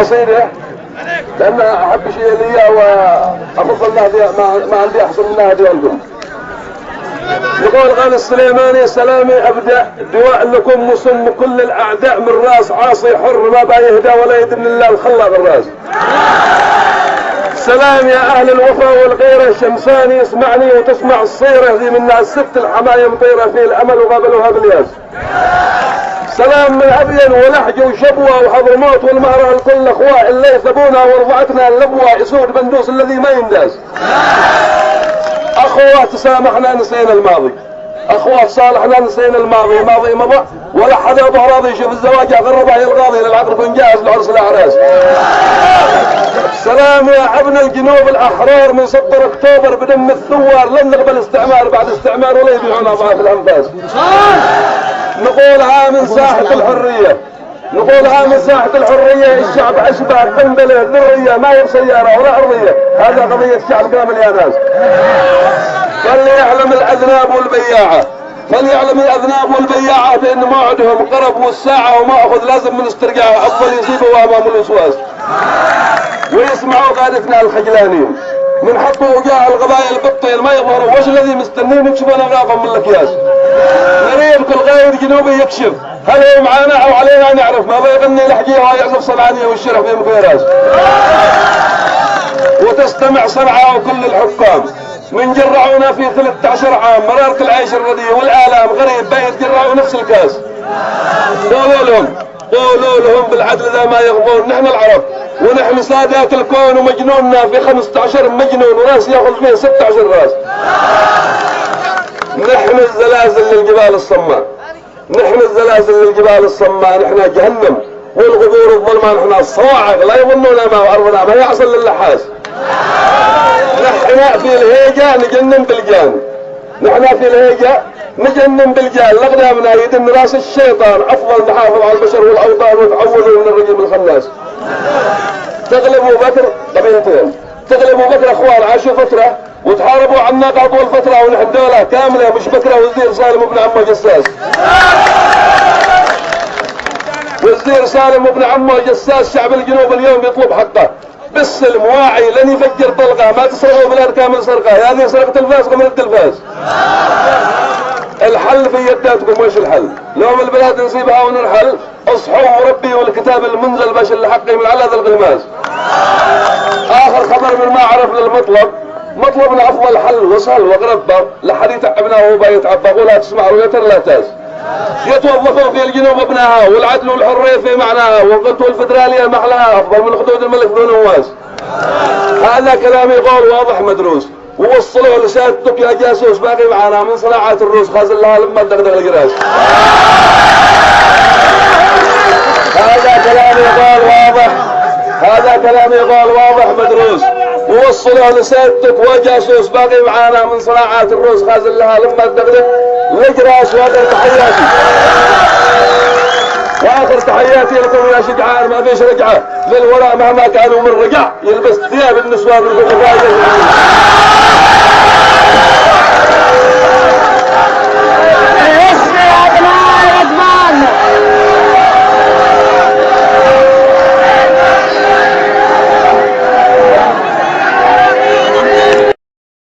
قصيدة لأن أحب شيء لي وأفضل ما عندي أحسن منها هذه عندكم. يقول غالي السليماني سلامي أبدأ دواء لكم وصم كل الأعداء من راس عاصي حر ما بايهدى ولا يدن الله الخلق الراس. سلام يا أهل الوفا والغيرة الشمساني اسمعني وتسمع الصيرة ذي منها الست الحماية مطيرة في الأمل وقابلوها بالياس. سلام من أبين ولحج وشبوة وحضرموت والمهرة الكل أخوة اللي ثبونا ورضعتنا اللبوة يسود بندوس الذي ما ينداس. أخوة تسامحنا نسينا الماضي، أخوة صالحنا نسينا الماضي، ماضي مضى ولا حدا يبغى راضي يشوف الزواج غربه يا القاضي للعقد يكون جاهز لعرس الأعراس. سلام يا ابن الجنوب الأحرار من صدر أكتوبر بدم الثوار لن نقبل استعمار بعد استعمار ولا يبيعونا أضعاف الأنفاس. نقولها من ساحة الحرية، نقولها من ساحة الحرية الشعب أشبه قنبلة ذرية ما هي سيارة ولا أرضية، هذا قضية الشعب كامل يا ناس. فليعلم الأذناب والبياعة، فليعلم الأذناب والبياعة بأن موعدهم قرب والساعة وما أخذ لازم من استرجاعه أفضل يصيبوا أمام الوسواس. ويسمعوا قادتنا الخجلانين من حطوا وجاه القبائل بالطير ما يظهروا وش الذي مستنين يكشفون أغراضهم من الأكياس. نريد كل غير جنوبي يكشف هل هو معانا أو علينا نعرف ما بيغني لحجيه ويعزف صنعانية والشرف في مكيراس. وتستمع صنعاء وكل الحكام من جرعونا في 13 عام مرارة العيش الرديء والآلام غريب بيت جرعوا نفس الكاس. قولوا لهم بالعدل ذا ما يغضون نحن العرب ونحن سادات الكون ومجنوننا في 15 مجنون وراس ياخذ فيه 16 راس. نحن الزلازل للجبال الصماء، نحن الزلازل للجبال الصماء، نحن جهنم والغبور الظلمة، نحن الصواعق لا يظنون ما وأرضنا ما يحصل للحاس. نحن في الهيجة نجنن بالجان، نحن في الهيجة نجنن بالجان لقدامنا يدن راس الشيطان أفضل نحافظ على البشر والأوطان وتعوذوا من الرجل الخناس. تغلبوا بكر قبيلتين، تغلبوا بكر أخوان عاشوا فترة وتحاربوا عنا طول فترة ونحن دولة كاملة مش بكرة وزير سالم ابن عمه جساس. وزير سالم ابن عمه جساس شعب الجنوب اليوم يطلب حقه بالسلم واعي لن يفجر طلقه ما تسرقوا بالاركام السرقه هذه سرقه الفاسقه من التلفاز. الحل في يداتكم وش الحل؟ لو البلاد نسيبها ونرحل اصحوا وربي والكتاب المنزل باش اللي حقي من على ذا الغماز. اخر خبر من ما عرف للمطلب مطلبنا افضل حل وصل وقرب لحد يتعبنا وهو بيتعبى ولا تسمع ويتر لا تاس. يتوظفوا في الجنوب ابنائها والعدل والحرية في معناها والقوة الفدرالية محلاها افضل من حدود الملك ذو نواس. هذا كلام يقول واضح مدروس ووصلوه لسيادتك يا جاسوس باقي معنا من صناعات الروس خازن لها لما تدغدغ الجراس. هذا كلام يقول واضح، هذا كلام يقول واضح مدروس ووصلوه لسيادتك وجاسوس باقي معانا من صناعات الروس خازن لها لما تدغدغ الجراس. واخر تحياتي، واخر تحياتي لكم يا شجعان ما فيش رجعه للوراء مهما كانوا من رجع يلبس ثياب النسوان من